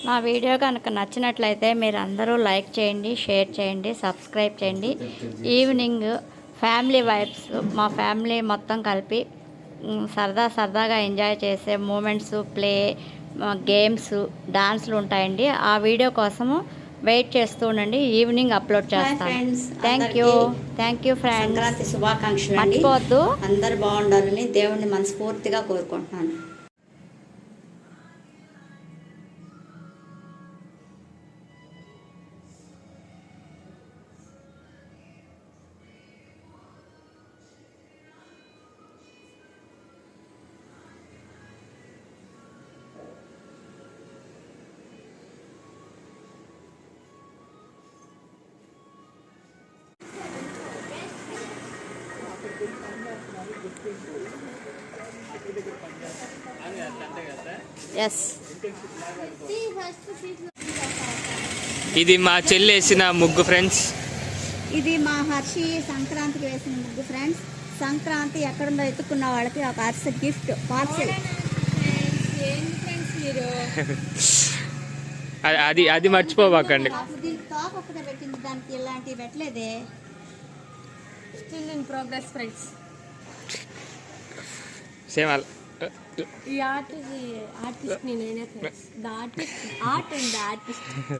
నా వీడియో కనుక నచ్చినట్లయితే మీరు అందరూ లైక్ చేయండి, షేర్ చేయండి, సబ్స్క్రైబ్ చేయండి. ఈవినింగ్ ఫ్యామిలీ వైబ్స్, మా ఫ్యామిలీ మొత్తం కలిపి సరదాగా ఎంజాయ్ చేసే మూమెంట్స్, ప్లే గేమ్స్, డాన్స్లు ఉంటాయండి. ఆ వీడియో కోసము వెయిట్ చేస్తూ ఉండండి. ఈవినింగ్ అప్లోడ్ చేస్తాను. Thank you friends. సంక్రాంతి శుభాకాంక్షలు. మర్చిపోవద్దు. అందరు బాగుండాలని దేవుణ్ణి మనస్ఫూర్తిగా కోరుకుంటున్నాను. ఎస్, ఇది మా చెల్లి వేసిన ముగ్గు ఫ్రెండ్స్. ఇది మా హర్షి సంక్రాంతికి వేసిన ముగ్గు ఫ్రెండ్స్. సంక్రాంతి ఎక్కడుందో ఎత్తుకున్న వాళ్ళకి ఒక హర్ష గిఫ్ట్ పార్సల్. అది అది మర్చిపోబాకండి. టాప్ ఒకటే పెట్టింది, దానికి ఇలాంటివి పెట్టలేదే. Still in progress friends. Same ఈ ఆర్టిస్ట్ నేనే friends. The artist art and the artist.